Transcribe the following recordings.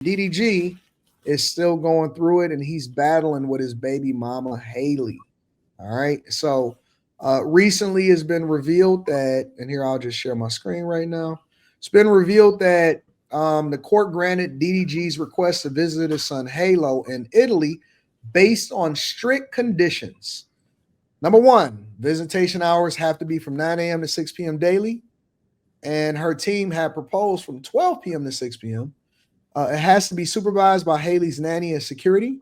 DDG is still going through it, and he's battling with his baby mama Haley. All right. So recently it's been revealed that, and here I'll just share my screen right now. It's been revealed that the court granted DDG's request to visit his son Halo in Italy based on strict conditions. Number one, visitation hours have to be from 9 a.m. to 6 p.m. daily. And her team had proposed from 12 p.m. to 6 p.m. It has to be supervised by Haley's nanny and security.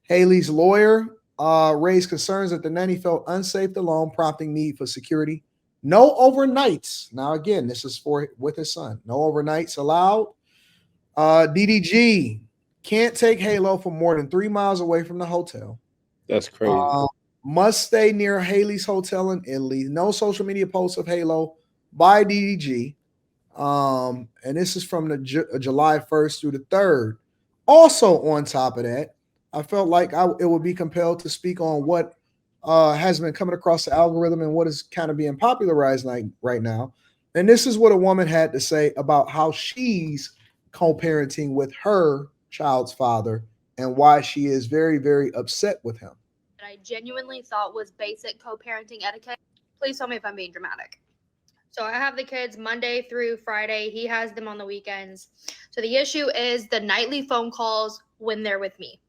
Haley's lawyer raised concerns that the nanny felt unsafe alone, prompting need for security. No overnights. Now, again, this is for with his son. No overnights allowed. DDG can't take Halo for more than 3 miles away from the hotel. That's crazy. Uh, must stay near Haley's hotel in Italy. No social media posts of Halo by DDG. And this is from the July 1st through the 3rd. Also, on top of that, I felt like it would be compelled to speak on what has been coming across the algorithm and what is kind of being popularized like right now. And this is what a woman had to say about how she's co-parenting with her child's father and why she is very, very upset with him. That I genuinely thought was basic co-parenting etiquette. Please tell me if I'm being dramatic. So I have the kids Monday through Friday. He has them on the weekends. So the issue is the nightly phone calls when they're with me.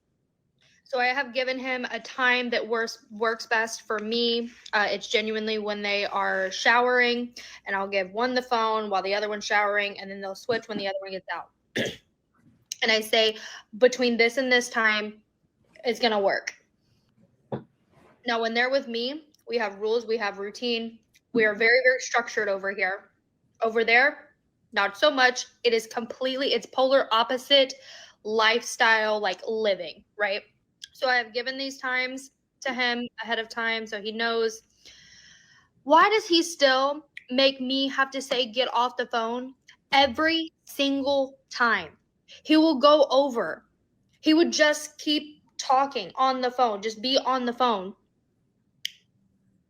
So I have given him a time that works best for me. It's genuinely when they are showering, and I'll give one the phone while the other one's showering, and then they'll switch when the other one gets out. And I say, between this and this time, it's going to work. Now, when they're with me, we have rules, we have routine. We are very, very structured over here. Over there, not so much. It's polar opposite lifestyle, like living, right? So I have given these times to him ahead of time so he knows. Why does he still make me have to say get off the phone every single time? He will go over. He would just keep talking on the phone, just be on the phone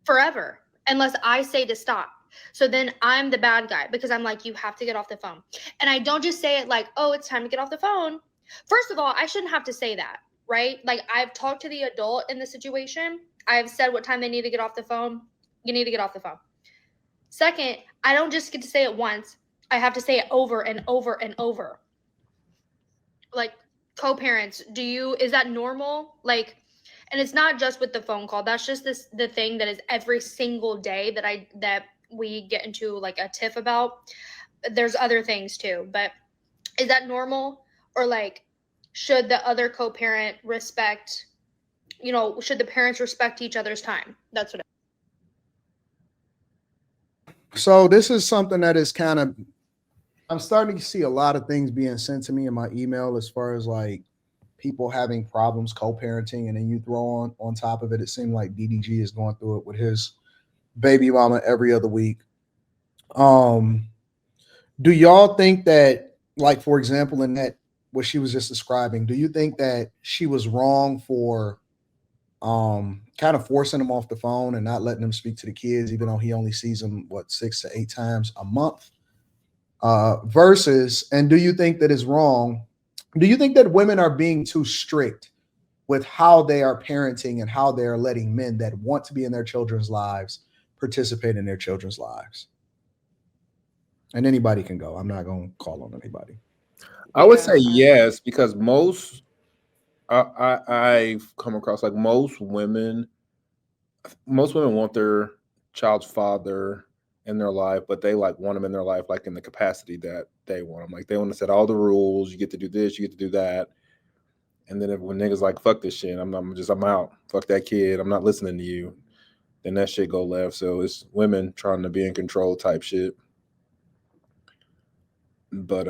forever unless I say to stop. So then I'm the bad guy because I'm like, you have to get off the phone. And I don't just say it like, oh, it's time to get off the phone. First of all, I shouldn't have to say that, right? Like, I've talked to the adult in the situation. I've said what time they need to get off the phone. You need to get off the phone. Second, I don't just get to say it once. I have to say it over and over and over. Like, co-parents, is that normal? Like, and it's not just with the phone call. That's just the thing that is every single day that we get into like a tiff about. There's other things too, but is that normal? Or like, should the other co-parent respect, should the parents respect each other's time? That's what So this is something that is kind of, I'm starting to see a lot of things being sent to me in my email as far as like people having problems co-parenting, and then you throw on top of it, it seemed like DDG is going through it with his baby mama every other week. Do y'all think that, like, for example, in that what she was just describing, do you think that she was wrong for kind of forcing him off the phone and not letting him speak to the kids, even though he only sees them 6 to 8 times a month? Versus, and do you think that is wrong? Do you think that women are being too strict with how they are parenting and how they are letting men that want to be in their children's lives participate in their children's lives? And anybody can go. I'm not going to call on anybody. I would say yes, because I've come across like most women want their child's father in their life, but they like want them in their life like in the capacity that they want them. Like, they want to set all the rules. You get to do this, you get to do that. And then when niggas like, fuck this shit, I'm out. Fuck that kid. I'm not listening to you. Then that shit go left. So it's women trying to be in control type shit. But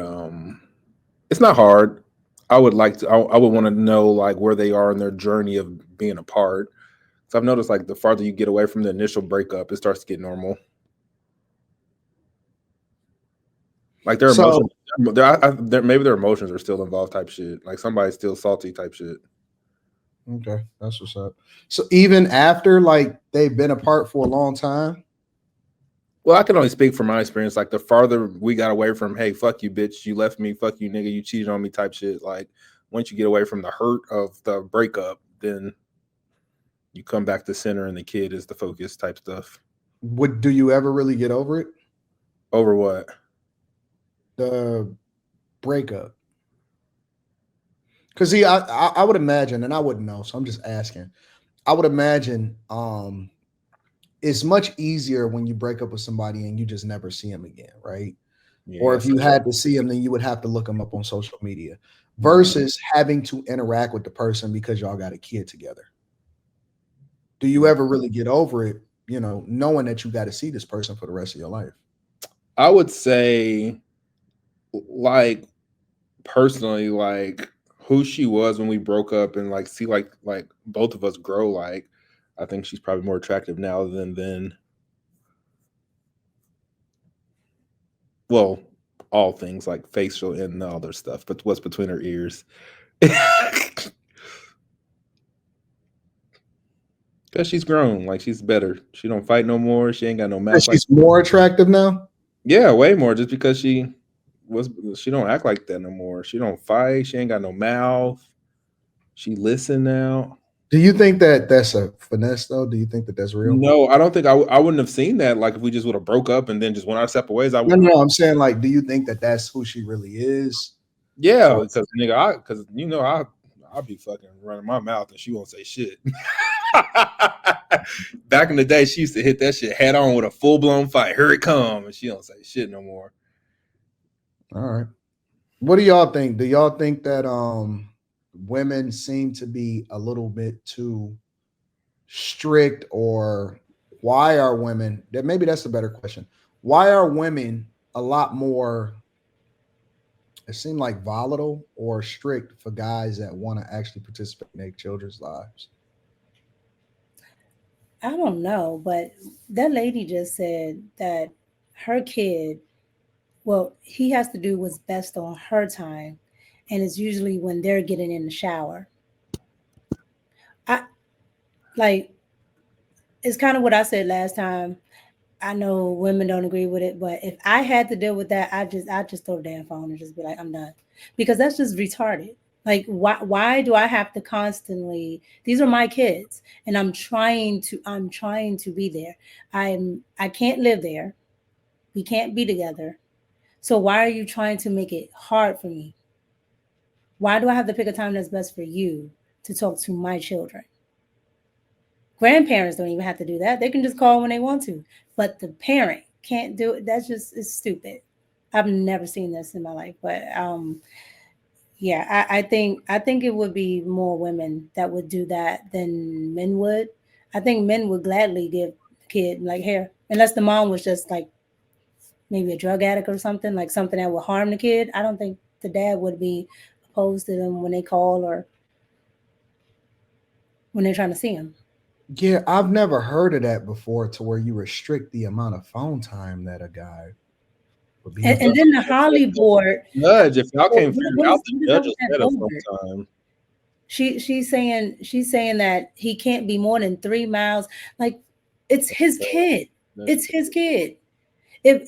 it's not hard. I would like to. I would want to know like where they are in their journey of being apart. So I've noticed like the farther you get away from the initial breakup, it starts to get normal. Like their emotions, maybe their emotions are still involved type shit. Like somebody's still salty type shit. Okay, that's what's up. So even after like they've been apart for a long time. Well, I can only speak from my experience. Like the farther we got away from, hey, fuck you, bitch, you left me, fuck you, nigga, you cheated on me, type shit. Like once you get away from the hurt of the breakup, then you come back to center, and the kid is the focus, type stuff. What do you ever really get over it? Over what? The breakup. Because see, I would imagine, and I wouldn't know, so I'm just asking. I would imagine it's much easier when you break up with somebody and you just never see them again, right? Yeah, Or yeah, if you social- had to see them, then you would have to look them up on social media Mhm. versus having to interact with the person because y'all got a kid together. Do you Mhm. ever really get over it, knowing that you got to see this person for the rest of your life? I would say, like personally, like who she was when we broke up, and like see like both of us grow. Like I think she's probably more attractive now than then. Well, all things like facial and the other stuff, but what's between her ears? Cause she's grown, like she's better. She don't fight no more. She ain't got no Because mouth like she's more attractive now. yeah, way more. Just because was she don't act like that no more. She don't fight. She ain't got no mouth. She listen now. Do you think that that's a finesse though? Do you think that that's real? No, I don't think I wouldn't have seen that. Like if we just would have broke up and then just went our separate ways, I No, would. no, no, I'm saying like, do you think that that's who she really is? Yeah, Or because nigga, because I'll be fucking running my mouth and she won't say shit. Back in the day, she used to hit that shit head on with a full blown fight. Here it come, and she don't say shit no more. all right. What do y'all think? Do y'all think that women seem to be a little bit too strict, or why are women that maybe that's a better question. Why are women a lot more, it seemed like, volatile or strict for guys that want to actually participate in their children's lives? I don't know, but that lady just said that her kid, well, he has to do what's best on her time, and it's usually when they're getting in the shower. I like it's kind of what I said last time. I know women don't agree with it, but if I had to deal with that, I just throw the damn phone and just be like, I'm done, because that's just retarded. Like, why do I have to constantly? These are my kids, and I'm trying to be there. I can't live there. We can't be together. So why are you trying to make it hard for me? Why do I have to pick a time that's best for you to talk to my children? Grandparents don't even have to do that. They can just call when they want to. But the parent can't do it. That's just it's stupid. I've never seen this in my life. But yeah, I think it would be more women that would do that than men would. I think men would gladly give the kid like hair, unless the mom was just like maybe a drug addict or something, like something that would harm the kid. I don't think the dad would be opposed to them when they call or when they're trying to see him. Yeah, I've never heard of that before, to where you restrict the amount of phone time that a guy would be And, able and to. then the Holly board. Judge, if y'all What, can't figure it what out, is the what is up judge with will that set up board? sometime. She's saying that he can't be more than 3 miles. Like, it's his kid. That's It's his kid. If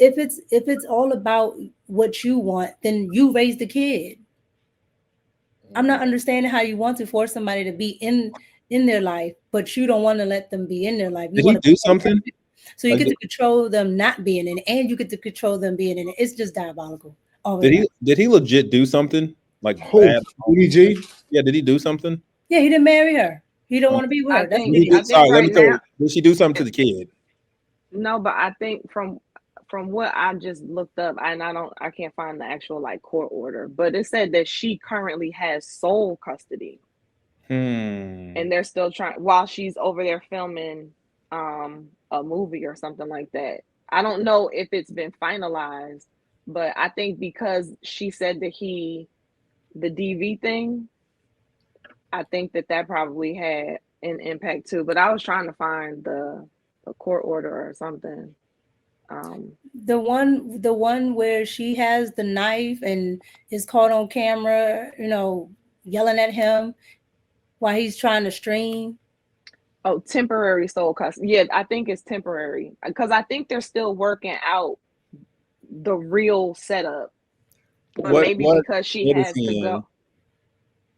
it's all about what you want, then you raise the kid. I'm not understanding how you want to force somebody to be in their life, but you don't want to let them be in their life. You Did he want to do control something? them. So you Like, get to control them not being in it, and you get to control them being in it. It's just diabolical all the way did around. he legit do something like Who? bad? DDG? Yeah, did he do something? Yeah, he didn't marry her. He don't Uh, want to be with I her. That's think what did he it do, I is. think sorry, let me right throw. now, Did she do something to the kid? no, but I think from what I just looked up, and I can't find the actual like court order, but it said that she currently has sole custody, Hmm. and they're still trying while she's over there filming a movie or something like that. I don't know if it's been finalized, but I think because she said that the DV thing, I think that probably had an impact too. But I was trying to find the court order or something. Um, The one where she has the knife and is caught on camera, yelling at him while he's trying to stream. Oh, temporary sole custody. Yeah, I think it's temporary because I think they're still working out the real setup, but maybe What because she state is has to he go. in?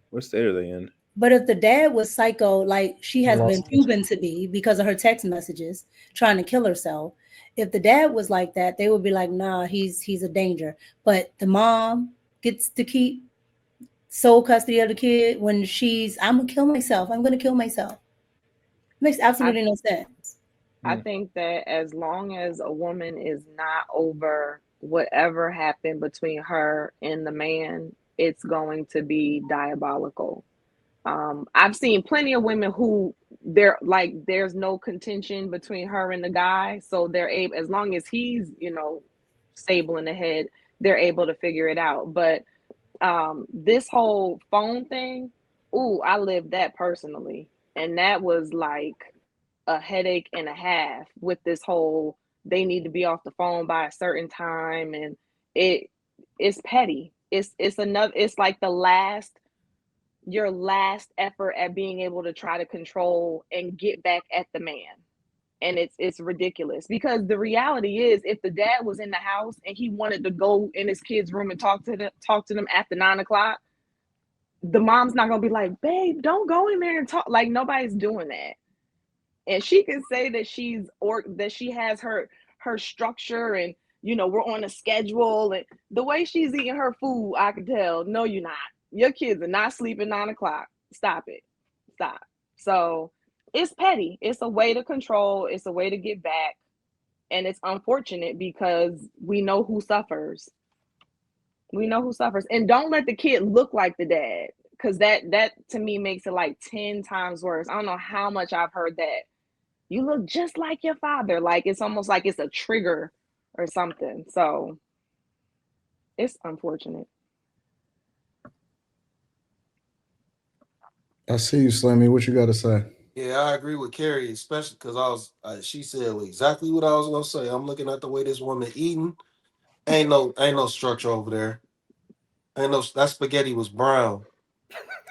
What state are they in? But if the dad was psycho, like she has Los been proven to be because of her text messages, trying to kill herself, if the dad was like that, they would be like, nah, he's a danger. But the mom gets to keep sole custody of the kid when I'm gonna kill myself. I'm gonna kill myself. Makes I absolutely no sense. I Hmm. think that as long as a woman is not over whatever happened between her and the man, it's going to be diabolical. I've seen plenty of women who there's no contention between her and the guy, so they're able, as long as he's stable in the head, they're able to figure it out. But this whole phone thing, ooh, I lived that personally, and that was like a headache and a half with this whole they need to be off the phone by a certain time, and it it's petty. It's like your last effort at being able to try to control and get back at the man. And it's ridiculous because the reality is if the dad was in the house and he wanted to go in his kids' room and talk to them after 9 o'clock, the mom's not gonna be like, babe, don't go in there and talk. Like nobody's doing that. And she can say that that she has her structure, and we're on a schedule, and the way she's eating her food, I can tell, no, you're not. Your kids are not sleeping 9 o'clock. Stop it. Stop. So it's petty. It's a way to control, it's a way to get back. And it's unfortunate because we know who suffers. We know who suffers. And don't let the kid look like the dad. Because that to me makes it like 10 times worse. I don't know how much I've heard that. You look just like your father. Like it's almost like it's a trigger or something. So it's unfortunate. I see you, Slimmy. What you got to say? Yeah, I agree with Carrie, especially because she said exactly what I was gonna say. I'm looking at the way this woman eating. Ain't no structure over there. Ain't no that spaghetti was brown.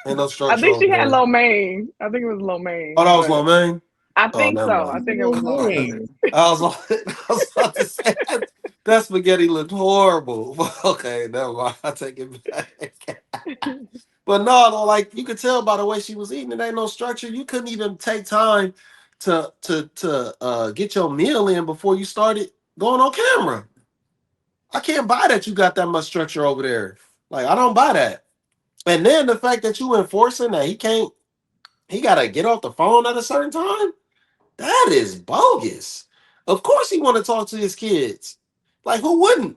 Ain't no I structure think over she had there. lo mein. I think it was lo Oh, mein, that was but lo mein. I Oh, think never so. I mind. think it was lo mein. I was, I was about to say that spaghetti looked horrible. Okay, never mind. I take it back. But no, though, like you could tell by the way she was eating, it ain't no structure. You couldn't even take time to get your meal in before you started going on camera. I can't buy that you got that much structure over there. Like I don't buy that. And then the fact that you enforcing that he gotta get off the phone at a certain time, that is bogus. Of course he want to talk to his kids. Like who wouldn't?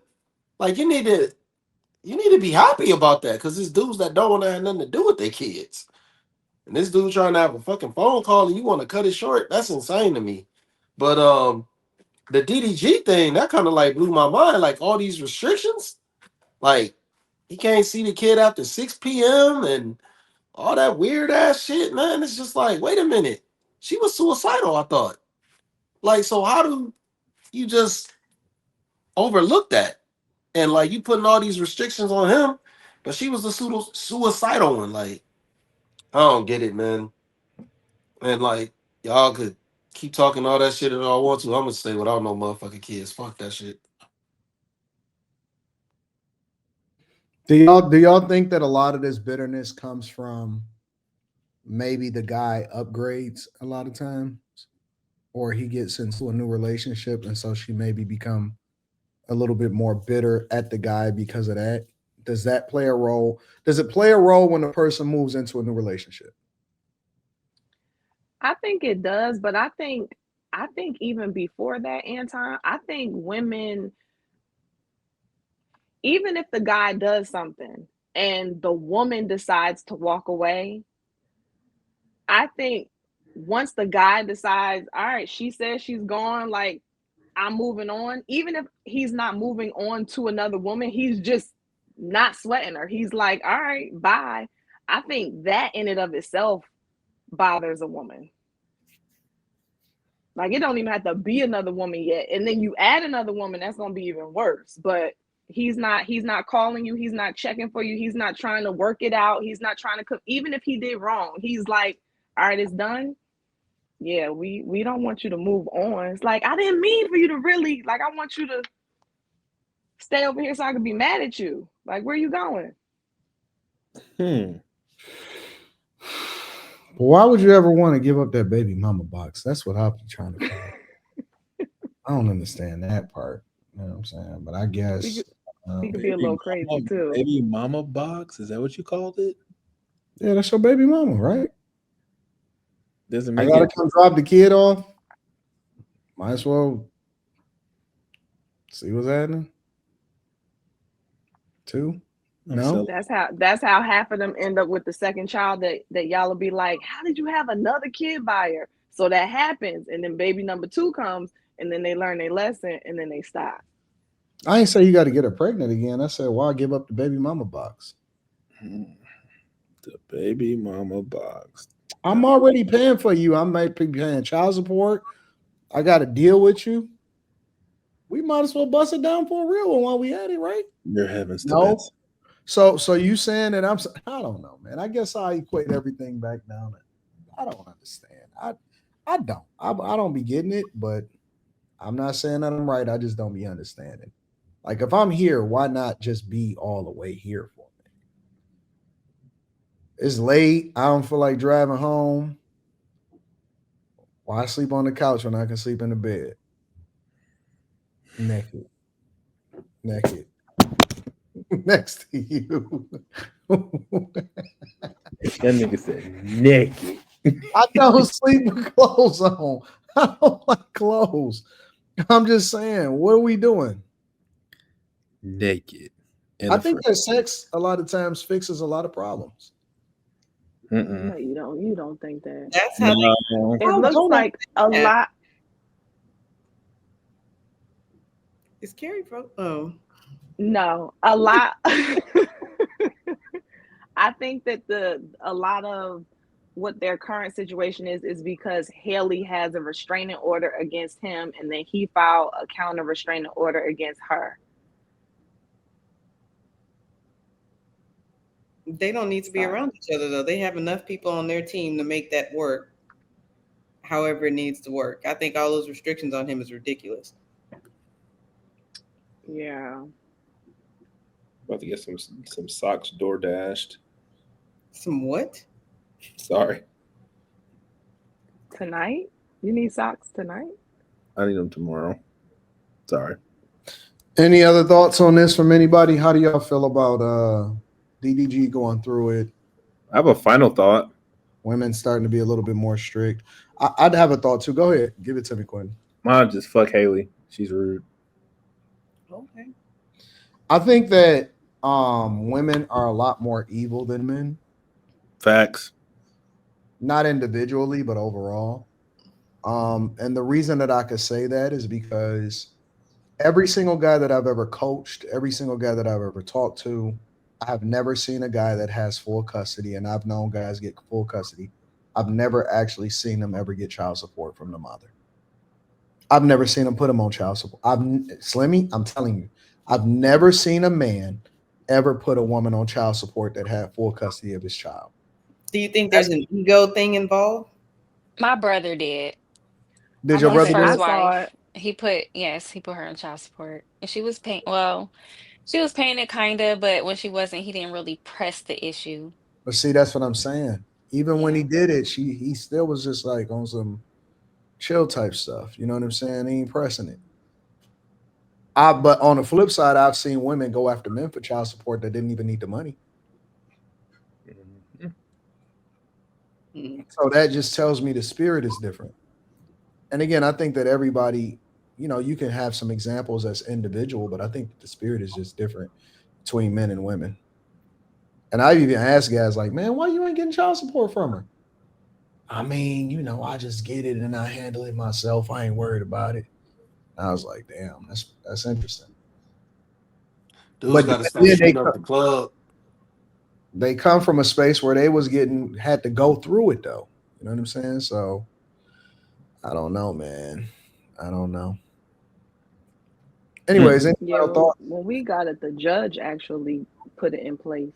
Like you need to be happy about that because there's dudes that don't want to have nothing to do with their kids. And this dude trying to have a fucking phone call and you want to cut it short, that's insane to me. But the DDG thing, that kind of like blew my mind. Like all these restrictions, like he can't see the kid after 6 p.m. and all that weird ass shit, man. It's just like, wait a minute. She was suicidal, I thought. Like, so how do you just overlook that? And like you putting all these restrictions on him, but she was the suicidal one. Like, I don't get it, man. And like y'all could keep talking all that shit if I want to. I'm gonna stay without no motherfucking kids. Fuck that shit. Do y'all think that a lot of this bitterness comes from maybe the guy upgrades a lot of times, or he gets into a new relationship, and so she maybe become a little bit more bitter at the guy because of that? Does that play a role? Does it play a role when a person moves into a new relationship? I think it does, but I think even before that, Anton, I think women, even if the guy does something and the woman decides to walk away, I think once the guy decides, all right, she says she's gone, like I'm moving on, even if he's not moving on to another woman, he's just not sweating her. He's like, all right, bye. I think that in and of itself bothers a woman. Like it don't even have to be another woman yet. And then you add another woman, that's gonna be even worse. But he's not calling you, he's not checking for you, he's not trying to work it out, he's not trying to cook, even if he did wrong, he's like, all right, it's done. yeah, we don't want you to move on. It's like, I didn't mean for you to really, like, I want you to stay over here so I can be mad at you. Like, where you going? Why would you ever want to give up that baby mama box? That's what I'll be trying to figure out. I don't understand that part. You know what I'm saying? But I He guess could, he could be a Baby little crazy too. baby mama box? Is that what you called it? yeah, that's your baby mama, right? Doesn't I make gotta it. come drop the kid off. Might as well see what's happening. Two? I'm No? selling. That's how half of them end up with the second child, that y'all will be like, how did you have another kid by her? So that happens, and then baby number 2 comes, and then they learn their lesson, and then they stop. I ain't say you got to get her pregnant again. I said, why give up the baby mama box? The baby mama box. I'm already paying for you. I might be paying child support. I got to deal with you. We might as well bust it down for a real one while we at it, right? Your heavens to No. Betsy. So you saying that I don't know, man. I guess I equate everything back down. I don't understand. I don't. I don't be getting it, but I'm not saying that I'm right. I just don't be understanding. Like if I'm here, why not just be all the way here for me? It's late. I don't feel like driving home. Why sleep on the couch when I can sleep in the bed? Naked. Naked. Next to you. That nigga said naked. I don't sleep with clothes on. I don't like clothes. I'm just saying, what are we doing? Naked. I think that sex a lot of times fixes a lot of problems. No, you don't. You don't think that. That's how No. It looks don't like a that. lot. Is Carrie from? Oh, No, a lot. I think that a lot of what their current situation is because Haley has a restraining order against him, and then he filed a counter restraining order against her. they don't need to be So, around each other though. They have enough people on their team to make that work. However, it needs to work. I think all those restrictions on him is ridiculous. yeah. About to get some socks door dashed. Some what? Sorry. Tonight? You need socks tonight? I need them tomorrow. Sorry. Any other thoughts on this from anybody? How do y'all feel about DDG going through it? I have a final thought. Women starting to be a little bit more strict. I'd have a thought too. Go ahead, give it to me, Quentin. Mine just fuck Haley. She's rude. Okay. I think that women are a lot more evil than men, Facts. not individually, but overall. And the reason that I could say that is because every single guy that I've ever coached, every single guy that I've ever talked to, I have never seen a guy that has full custody, and I've known guys get full custody. I've never actually seen them ever get child support from the mother. I've never seen them put them on child support. Slimmy, I'm telling you, I've never seen a man ever put a woman on child support that had full custody of his child. Do you think there's an ego thing involved? My brother did. Did your His brother do first it? I saw wife. it. He put her on child support. And she was paying, well, she was paying it kinda, but when she wasn't, he didn't really press the issue. But see, that's what I'm saying. Even when he Yeah. did it, he still was just like on some chill type stuff. You know what I'm saying? He ain't pressing it. But on the flip side, I've seen women go after men for child support that didn't even need the money. Hmm. So that just tells me the spirit is different. And again, I think that everybody, you can have some examples as individual, but I think the spirit is just different between men and women. And I even ask guys like, man, why you ain't getting child support from her? I mean, I just get it and I handle it myself. I ain't worried about it. And I was like, damn, that's interesting. Dudes But got to stop then shooting up the club. they come from a space where they had to go through it though. You know what I'm saying? So I don't know, man. I don't know. Anyways, any Yeah, final thought? when we got it, the judge actually put it in place.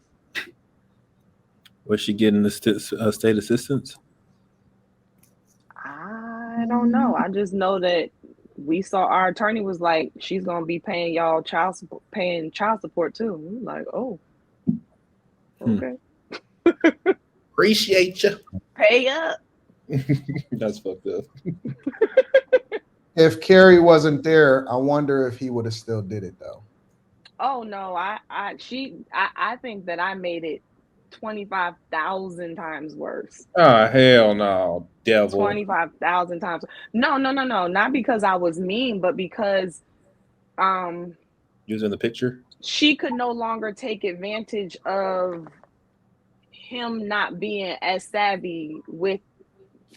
Was she getting the state assistance? I don't know. I just know that we saw our attorney was like, she's gonna be paying y'all paying child support too. We were like, oh, okay, Appreciate you. pay up. That's fucked up. If Carrie wasn't there, I wonder if he would have still did it though. Oh no, I think that I made it 25,000 times worse. Oh hell no, devil. 25,000 times. No, not because I was mean, but because Using the picture. she could no longer take advantage of him not being as savvy with,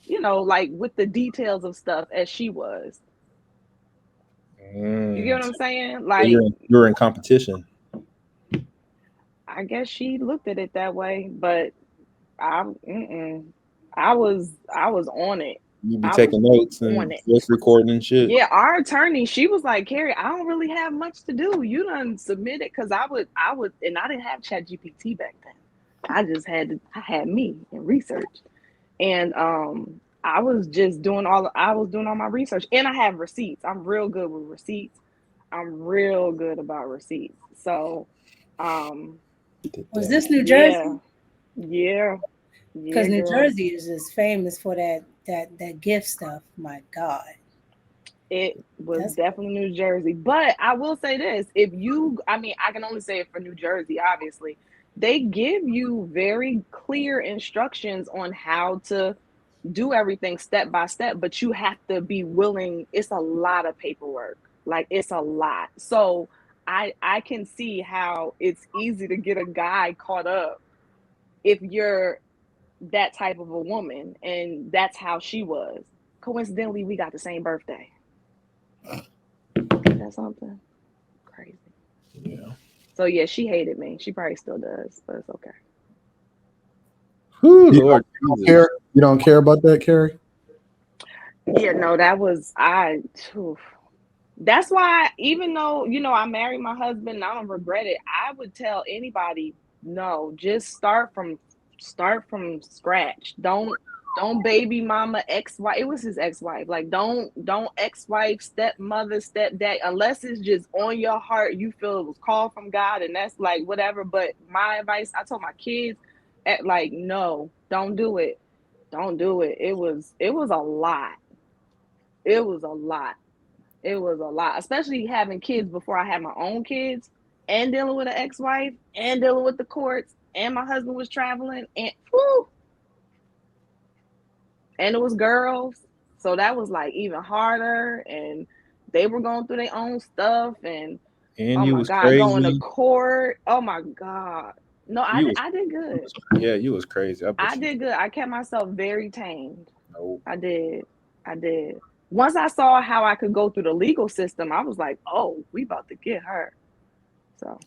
like with the details of stuff as she was. You get what I'm saying? So Like, you're in competition. I guess she looked at it that way, but I was on it. You be I taking was notes on and it. voice recording and shit. Yeah, our attorney, she was like, Carrie, I don't really have much to do. You done submitted, because I would, and I didn't have Chat GPT back then. I had me and research. And I was doing all my research, and I have receipts. I'm real good with receipts. I'm real good about receipts. So Was this New yeah, Jersey? yeah. Because New Girl. Jersey is just famous for that gift stuff. My God. It was That's definitely New Jersey. But I will say this, I can only say it for New Jersey, obviously. They give you very clear instructions on how to do everything step by step, but you have to be willing. It's a lot of paperwork. Like, it's a lot. So I can see how it's easy to get a guy caught up if you're that type of a woman, and that's how she was. Coincidentally, we got the same birthday. That's something crazy. Yeah. So yeah, she hated me. She probably still does, but it's okay. Whew, You Lord don't Jesus. care. You don't care about that, Carrie? Yeah, no, that was oof. That's why, even though, I married my husband and I don't regret it, I would tell anybody, no, just start from scratch. Don't baby mama ex-wife. It was his ex-wife. Like, don't ex-wife, stepmother, stepdad, unless it's just on your heart, you feel it was called from God, and that's like whatever. But my advice, I told my kids, like, no, don't do it. Don't do it. It was a lot. It was a lot. It was a lot, especially having kids before I had my own kids, and dealing with an ex-wife, and dealing with the courts, and my husband was traveling, and whew, and it was girls, so that was like even harder, and they were going through their own stuff, and And oh you my was God, going to crazy. court. Oh my God. No, You was I did good. yeah, you was crazy. I bet I you did good. I kept myself very tamed. know. I did. I did. Once I saw how I could go through the legal system, I was like, oh, we about to get her. So